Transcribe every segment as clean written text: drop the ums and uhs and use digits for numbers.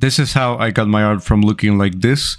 This is how I got my art from looking like this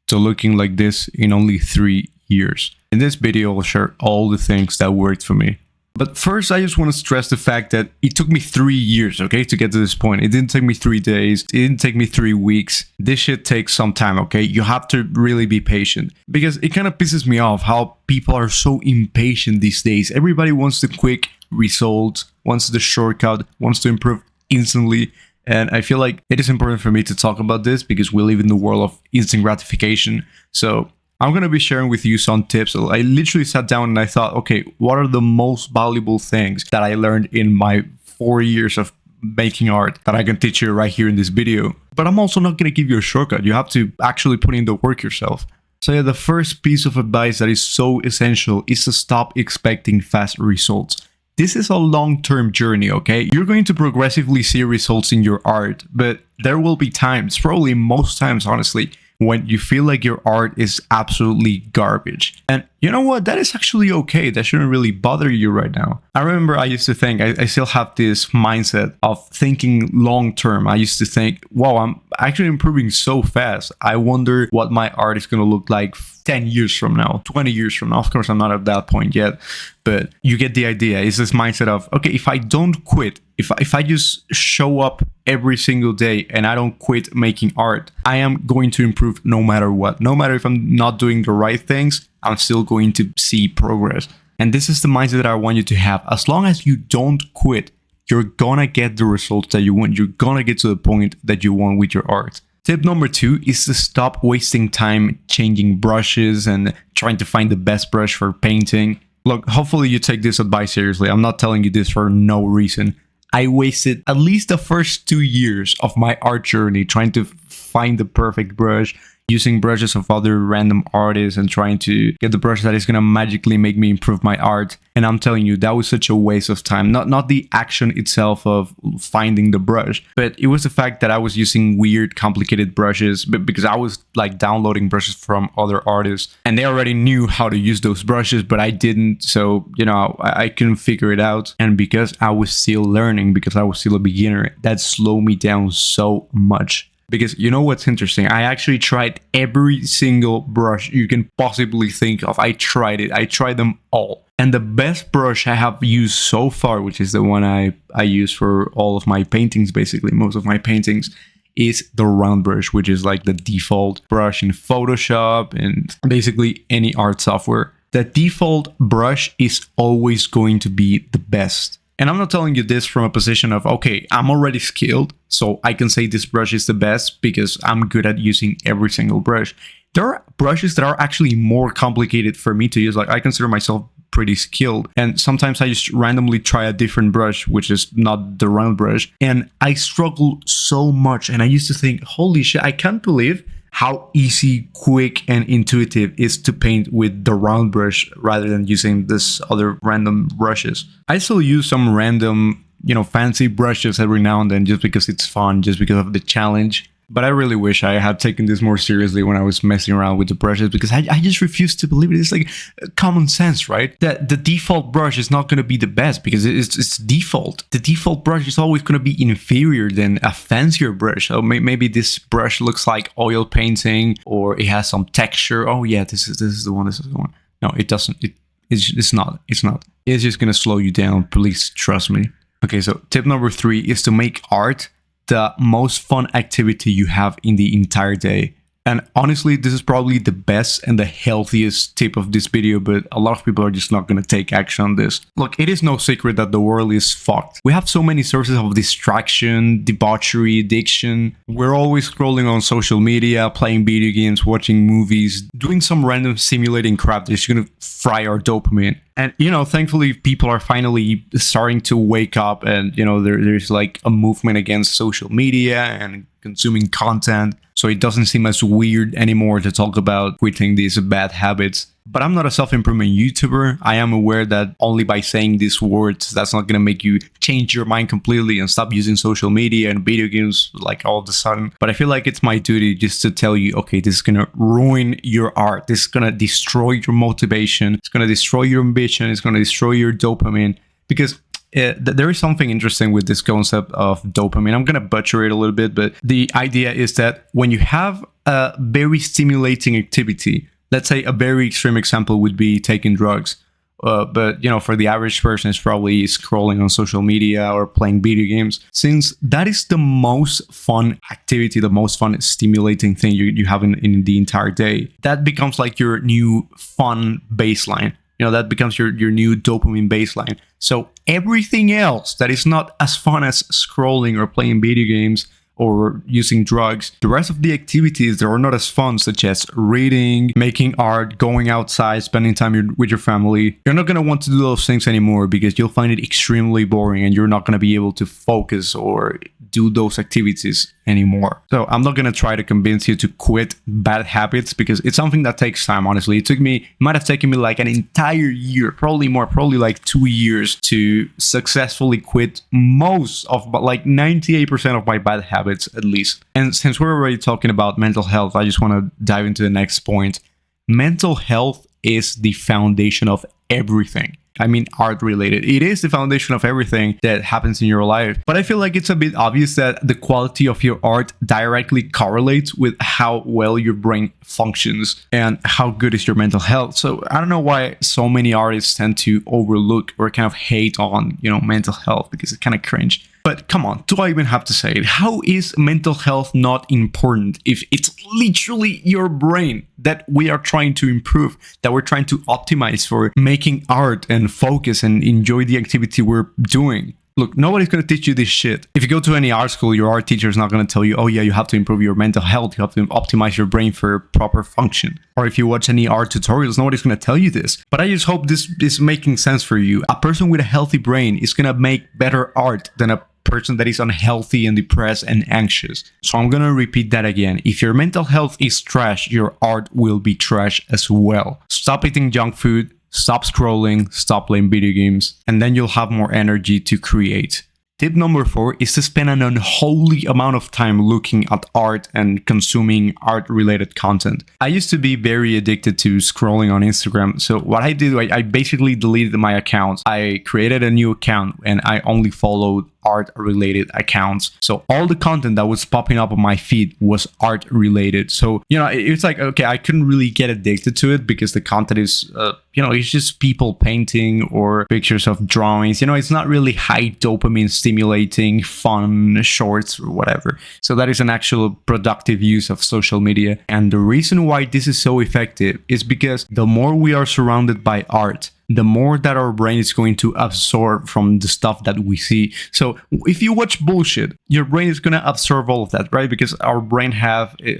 to looking like this in only 3 years. In this video, I'll share all the things that worked for me. But first, I just want to stress the fact that it took me 3 years, okay, to get to this point. It didn't take me 3 days. It didn't take me 3 weeks. This shit takes some time, okay? You have to really be patient. Because it kind of pisses me off how people are so impatient these days. Everybody wants the quick results, wants the shortcut, wants to improve instantly. And I feel like it is important for me to talk about this because we live in the world of instant gratification. So I'm going to be sharing with you some tips. I literally sat down and I thought, okay, what are the most valuable things that I learned in my 4 years of making art that I can teach you right here in this video? But I'm also not going to give you a shortcut. You have to actually put in the work yourself. So yeah, the first piece of advice that is so essential is to stop expecting fast results. This is a long-term journey, okay? You're going to progressively see results in your art, but there will be times, probably most times, honestly, when you feel like your art is absolutely garbage. And you know what? That is actually okay. That shouldn't really bother you right now. I remember I used to think, I still have this mindset of thinking long term. I used to think, wow, I'm actually improving so fast. I wonder what my art is going to look like 10 years from now, 20 years from now. Of course, I'm not at that point yet, but you get the idea. It's this mindset of, okay, if I don't quit, if I just show up every single day and I don't quit making art, I am going to improve no matter what. No matter if I'm not doing the right things, I'm still going to see progress. And this is the mindset that I want you to have. As long as you don't quit, you're gonna get the results that you want. You're gonna get to the point that you want with your art. Tip number 2 is to stop wasting time changing brushes and trying to find the best brush for painting. Look, hopefully you take this advice seriously. I'm not telling you this for no reason. I wasted at least the first 2 years of my art journey trying to find the perfect brush, using brushes of other random artists and trying to get the brush that is going to magically make me improve my art. And I'm telling you, that was such a waste of time. Not the action itself of finding the brush, but it was the fact that I was using weird, complicated brushes because I was like downloading brushes from other artists and they already knew how to use those brushes, but I didn't. So, you know, I couldn't figure it out. And because I was still learning, because I was still a beginner, that slowed me down so much. Because you know what's interesting? I actually tried every single brush you can possibly think of. I tried it. I tried them all. And the best brush I have used so far, which is the one I use for all of my paintings, basically, most of my paintings, is the round brush, which is like the default brush in Photoshop and basically any art software. The default brush is always going to be the best. And I'm not telling you this from a position of, okay, I'm already skilled, so I can say this brush is the best because I'm good at using every single brush. There are brushes that are actually more complicated for me to use. Like, I consider myself pretty skilled. And sometimes I just randomly try a different brush, which is not the round brush. And I struggle so much. And I used to think, holy shit, I can't believe how easy, quick, and intuitive it is to paint with the round brush rather than using this other random brushes. I still use some random, fancy brushes every now and then just because it's fun, just because of the challenge. But I really wish I had taken this more seriously when I was messing around with the brushes because I just refuse to believe it. It's like common sense, right? That the default brush is not going to be the best because it's default. The default brush is always going to be inferior than a fancier brush. So maybe this brush looks like oil painting or it has some texture. Oh yeah, this is the one. This is the one. No, it doesn't. It's not. It's not. It's just going to slow you down. Please trust me. Okay, so tip number 3 is to make art the most fun activity you have in the entire day. And honestly, this is probably the best and the healthiest tip of this video, but a lot of people are just not going to take action on this. Look, it is no secret that the world is fucked. We have so many sources of distraction, debauchery, addiction. We're always scrolling on social media, playing video games, watching movies, doing some random simulating crap that's going to fry our dopamine. And, thankfully, people are finally starting to wake up and, there's like a movement against social media and consuming content. So it doesn't seem as weird anymore to talk about quitting these bad habits. But I'm not a self-improvement YouTuber. I am aware that only by saying these words, that's not going to make you change your mind completely and stop using social media and video games like all of a sudden. But I feel like it's my duty just to tell you, okay, this is going to ruin your art. This is going to destroy your motivation. It's going to destroy your ambition. It's going to destroy your dopamine. Because there is something interesting with this concept of dopamine. I'm going to butcher it a little bit, but the idea is that when you have a very stimulating activity, let's say a very extreme example would be taking drugs. But, you know, for the average person, it's probably scrolling on social media or playing video games. Since that is the most fun activity, the most fun stimulating thing you have in the entire day, that becomes like your new fun baseline. You know, that becomes your new dopamine baseline. So everything else that is not as fun as scrolling or playing video games or using drugs, the rest of the activities that are not as fun, such as reading, making art, going outside, spending time with your family, you're not going to want to do those things anymore because you'll find it extremely boring and you're not going to be able to focus or do those activities anymore. So I'm not going to try to convince you to quit bad habits because it's something that takes time, honestly. It might have taken me like an entire year, probably more, probably like 2 years to successfully quit most of, but like 98% of my bad habits at least. And since we're already talking about mental health, I just want to dive into the next point. Mental health is the foundation of everything. I mean, art related. It is the foundation of everything that happens in your life. But I feel like it's a bit obvious that the quality of your art directly correlates with how well your brain functions and how good is your mental health. So I don't know why so many artists tend to overlook or kind of hate on, you know, mental health because it's kind of cringe. But come on, do I even have to say it? How is mental health not important if it's literally your brain that we are trying to improve, that we're trying to optimize for making art and focus and enjoy the activity we're doing? Look, nobody's going to teach you this shit. If you go to any art school, your art teacher is not going to tell you, oh yeah, you have to improve your mental health. You have to optimize your brain for proper function. Or if you watch any art tutorials, nobody's going to tell you this. But I just hope this is making sense for you. A person with a healthy brain is going to make better art than a person that is unhealthy and depressed and anxious. So I'm gonna repeat that again. If your mental health is trash, your art will be trash as well. Stop eating junk food, stop scrolling, stop playing video games, and then you'll have more energy to create. Tip number 4 is to spend an unholy amount of time looking at art and consuming art-related content. I used to be very addicted to scrolling on Instagram, so what I did, I basically deleted my account. I created a new account and I only followed art-related accounts. So all the content that was popping up on my feed was art-related. So, you know, it's like, okay, I couldn't really get addicted to it because the content is, you know, it's just people painting or pictures of drawings. You know, it's not really high dopamine stimulating, fun shorts or whatever. So that is an actual productive use of social media. And the reason why this is so effective is because the more we are surrounded by art, the more that our brain is going to absorb from the stuff that we see. So if you watch bullshit, your brain is going to absorb all of that, right? Because our brain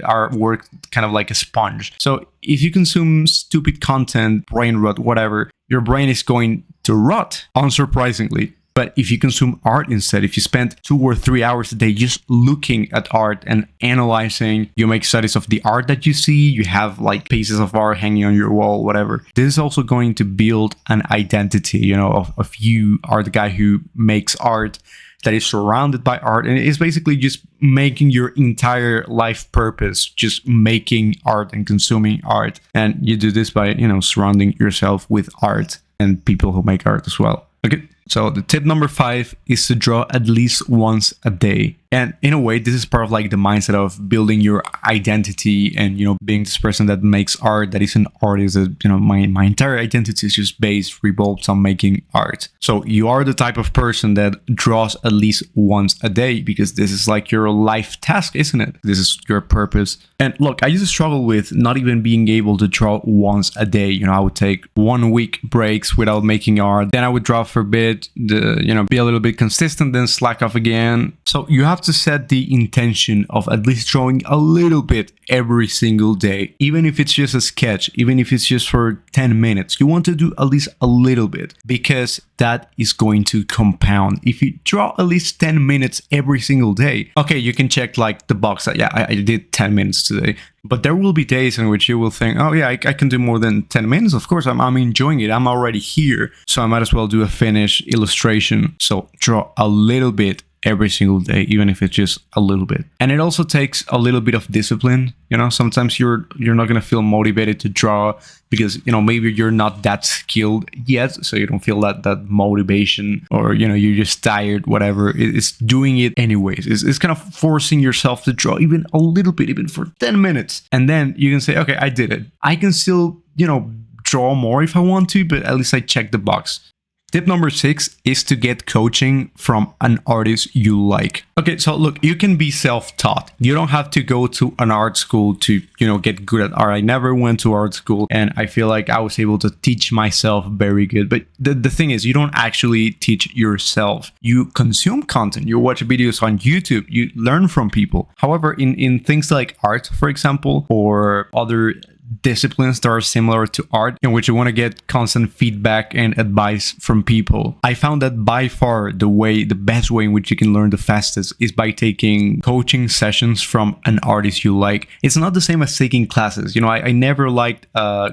our work kind of like a sponge. So if you consume stupid content, brain rot, whatever, your brain is going to rot, unsurprisingly. But if you consume art instead, if you spend 2 or 3 hours a day just looking at art and analyzing, you make studies of the art that you see, you have like pieces of art hanging on your wall, whatever. This is also going to build an identity, you know, of you are the guy who makes art, that is surrounded by art, and it's basically just making your entire life purpose, just making art and consuming art. And you do this by, you know, surrounding yourself with art and people who make art as well. Okay. So the tip number 5 is to draw at least once a day. And in a way, this is part of like the mindset of building your identity and, you know, being this person that makes art, that is an artist. That, you know, my entire identity is just revolves on making art. So you are the type of person that draws at least once a day because this is like your life task, isn't it? This is your purpose. And look, I used to struggle with not even being able to draw once a day. You know, I would take 1 week breaks without making art. Then I would draw for a bit, be a little bit consistent, then slack off again. So you have to set the intention of at least drawing a little bit every single day, even if it's just a sketch, even if it's just for 10 minutes. You want to do at least a little bit because that is going to compound. If you draw at least 10 minutes every single day, okay, you can check like the box that, yeah, I did 10 minutes today. But there will be days in which you will think, oh yeah, I can do more than 10 minutes. Of course, I'm enjoying it. I'm already here. So I might as well do a finished illustration. So draw a little bit every single day, even if it's just a little bit. And it also takes a little bit of discipline. You know, sometimes you're not going to feel motivated to draw because, you know, maybe you're not that skilled yet, so you don't feel that motivation, or, you know, you're just tired, whatever. It's doing it anyways. It's kind of forcing yourself to draw even a little bit, even for 10 minutes. And then you can say, okay, I did it. I can still, you know, draw more if I want to, but at least I checked the box. Tip number 6 is to get coaching from an artist you like. Okay, so look, you can be self-taught. You don't have to go to an art school to, you know, get good at art. I never went to art school, and I feel like I was able to teach myself very good. But the thing is, you don't actually teach yourself. You consume content. You watch videos on YouTube. You learn from people. However, in things like art, for example, or other disciplines that are similar to art, in which you want to get constant feedback and advice from people, I found that by far the best way in which you can learn the fastest is by taking coaching sessions from an artist you like. It's not the same as taking classes. You know, I never liked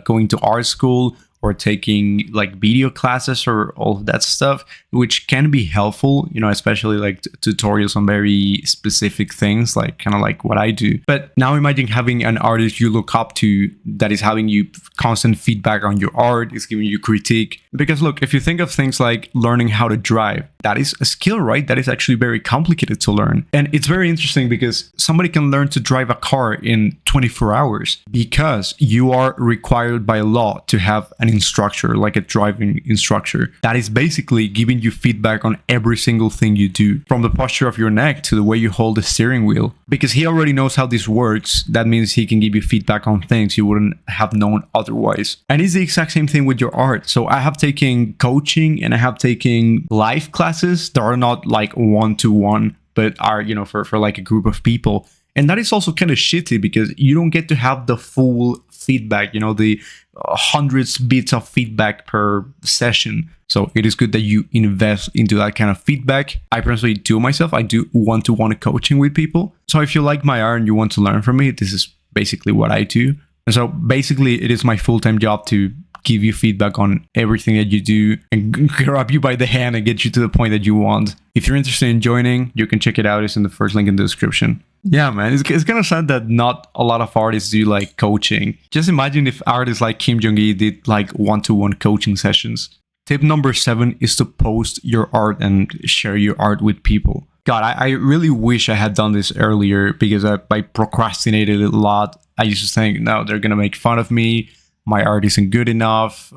going to art school or taking like video classes or all of that stuff, which can be helpful, you know, especially like tutorials on very specific things, like kind of like what I do. But now imagine having an artist you look up to that is having you constant feedback on your art, is giving you critique. Because look, if you think of things like learning how to drive, that is a skill, right? That is actually very complicated to learn. And it's very interesting because somebody can learn to drive a car in 24 hours because you are required by law to have an instructor, like a driving instructor, that is basically giving you feedback on every single thing you do, from the posture of your neck to the way you hold the steering wheel. Because he already knows how this works, that means he can give you feedback on things you wouldn't have known otherwise. And it's the exact same thing with your art. So I have taken coaching and I have taken live classes that are not like one-to-one, but are, you know, for like a group of people. And that is also kind of shitty because you don't get to have the full feedback, you know, the hundreds bits of feedback per session. So it is good that you invest into that kind of feedback. I personally do myself. I do one-to-one coaching with people. So if you like my art and you want to learn from me, this is basically what I do. And so basically it is my full-time job to give you feedback on everything that you do and grab you by the hand and get you to the point that you want. If you're interested in joining, you can check it out. It's in the first link in the description. Yeah, man, it's kind of sad that not a lot of artists do like coaching. Just imagine if artists like Kim Jong-il did like one-to-one coaching sessions. Tip number 7 is to post your art and share your art with people. God, I really wish I had done this earlier because I procrastinated a lot. I used to think, no, they're going to make fun of me. My art isn't good enough.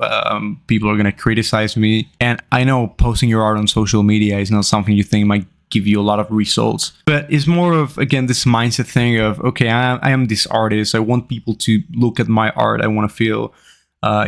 People are going to criticize me. And I know posting your art on social media is not something you think might give you a lot of results, but it's more of, again, this mindset thing of, okay, I am this artist. I want people to look at my art. I want to feel,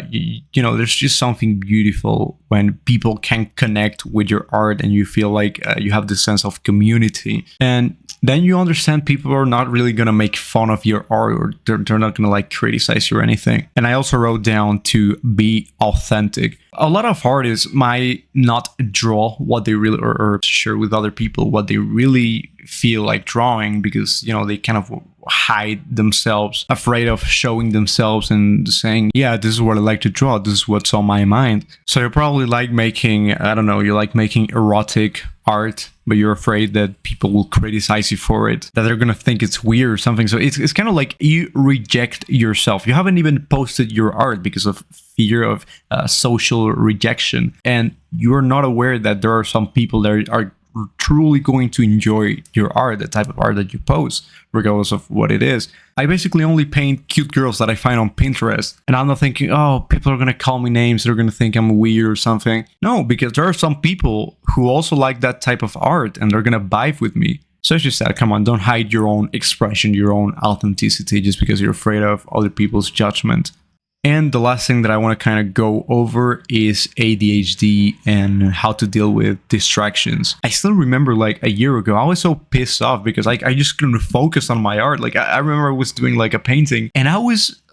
you know, there's just something beautiful when people can connect with your art and you feel like you have this sense of community. And then you understand people are not really going to make fun of your art, or they're not going to like criticize you or anything. And I also wrote down to be authentic. A lot of artists might not draw what they really, or share with other people what they really feel like drawing because, you know, they kind of hide themselves, afraid of showing themselves and saying, yeah, this is what I like to draw. This is what's on my mind. So you're probably like making, I don't know, you like making erotic art, but you're afraid that people will criticize you for it, that they're going to think it's weird or something. So it's kind of like you reject yourself. You haven't even posted your art because of fear of social rejection. And you're not aware that there are some people that are truly going to enjoy your art, the type of art that you post, regardless of what it is. I basically only paint cute girls that I find on Pinterest. And I'm not thinking, oh, people are going to call me names. They're going to think I'm weird or something. No, because there are some people who also like that type of art and they're going to vibe with me. So it's just that, come on, don't hide your own expression, your own authenticity just because you're afraid of other people's judgment. And the last thing that I want to kind of go over is ADHD and how to deal with distractions. I still remember like a year ago, I was so pissed off because I just couldn't focus on my art. Like I remember I was doing like a painting and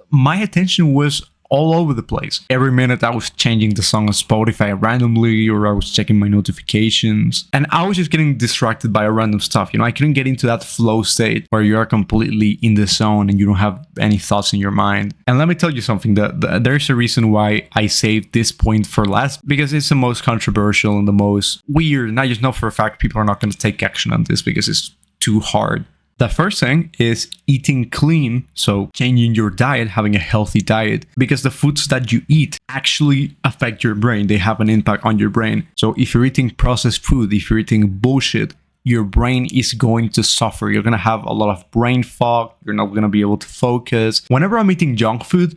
my attention was all over the place. Every minute I was changing the song on Spotify randomly, or I was checking my notifications, and I was just getting distracted by random stuff. I couldn't get into that flow state where you are completely in the zone and you don't have any thoughts in your mind. And let me tell you something, that there's a reason why I saved this point for last, because it's the most controversial and the most weird, and I just know for a fact people are not going to take action on this because it's too hard. The first thing is eating clean, so changing your diet, having a healthy diet, because the foods that you eat actually affect your brain. They have an impact on your brain. So if you're eating processed food, if you're eating bullshit, your brain is going to suffer. You're going to have a lot of brain fog. You're not going to be able to focus. Whenever I'm eating junk food,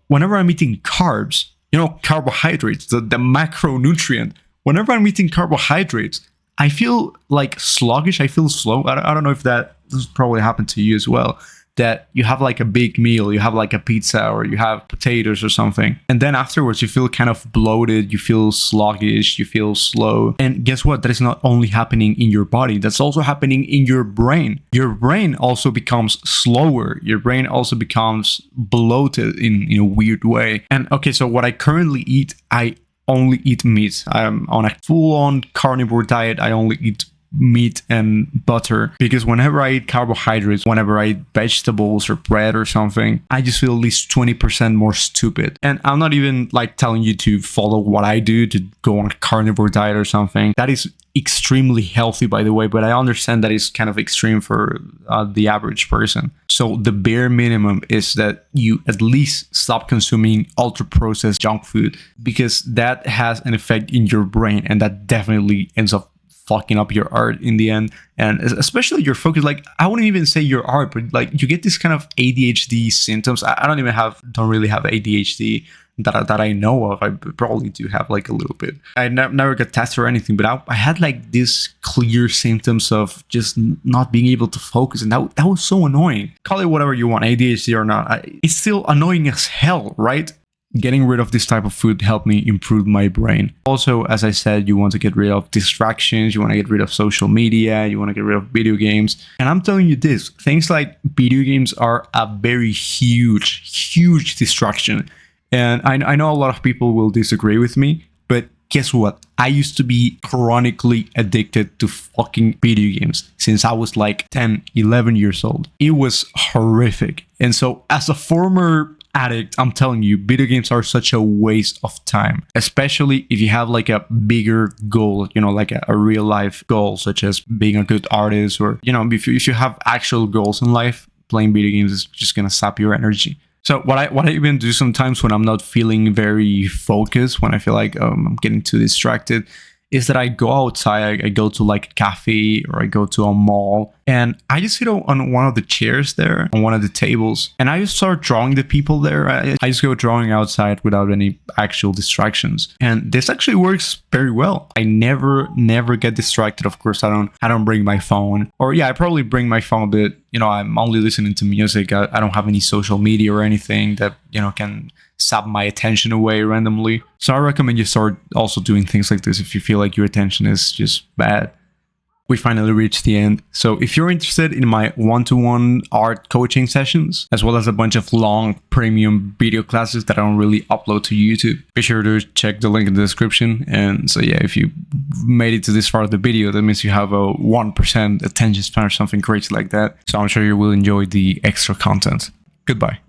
whenever I'm eating carbs, carbohydrates, the macronutrient, whenever I'm eating carbohydrates, I feel like sluggish. I feel slow. I don't know if this probably happened to you as well, that you have like a big meal, you have like a pizza or you have potatoes or something, and then afterwards you feel kind of bloated, you feel sluggish, you feel slow. And guess what? That is not only happening in your body, that's also happening in your brain. Your brain also becomes slower. Your brain also becomes bloated in a weird way. And okay, so what I currently eat, I only eat meat. I'm on a full-on carnivore diet. I only eat meat and butter, because whenever I eat carbohydrates, whenever I eat vegetables or bread or something, I just feel at least 20% more stupid. And I'm not even like telling you to follow what I do, to go on a carnivore diet or something. That is extremely healthy, by the way, but I understand that is kind of extreme for the average person. So the bare minimum is that you at least stop consuming ultra processed junk food, because that has an effect in your brain, and that definitely ends up fucking up your art in the end, and especially your focus. Like, I wouldn't even say your art, but like you get this kind of ADHD symptoms. I don't really have ADHD that I know of. I probably do have like a little bit. I never got tested or anything, but I had like this clear symptoms of just not being able to focus, and that was so annoying. Call it whatever you want, ADHD or not. It's still annoying as hell, right? Getting rid of this type of food helped me improve my brain. Also, as I said, you want to get rid of distractions, you want to get rid of social media, you want to get rid of video games. And I'm telling you this, things like video games are a very huge distraction. And I know a lot of people will disagree with me, but guess what? I used to be chronically addicted to fucking video games since I was like 10, 11 years old. It was horrific. And so as a former addict, I'm telling you, video games are such a waste of time, especially if you have like a bigger goal, like a real life goal, such as being a good artist, or, if you have actual goals in life, playing video games is just gonna sap your energy. So what I even do sometimes when I'm not feeling very focused, when I feel like I'm getting too distracted, is that I go outside, I go to like a cafe, or I go to a mall, and I just sit on one of the chairs there, on one of the tables, and I just start drawing the people there. I just go drawing outside without any actual distractions, and this actually works very well. I never get distracted. Of course, I don't bring my phone, or yeah, I probably bring my phone, but I'm only listening to music. I don't have any social media or anything that can sap my attention away randomly. So I recommend you start also doing things like this if you feel like your attention is just bad. We finally reached the end. So if you're interested in my one-to-one art coaching sessions, as well as a bunch of long premium video classes that I don't really upload to YouTube, be sure to check the link in the description. And so yeah, if you made it to this part of the video, that means you have a 1% attention span or something crazy like that. So I'm sure you will enjoy the extra content. Goodbye.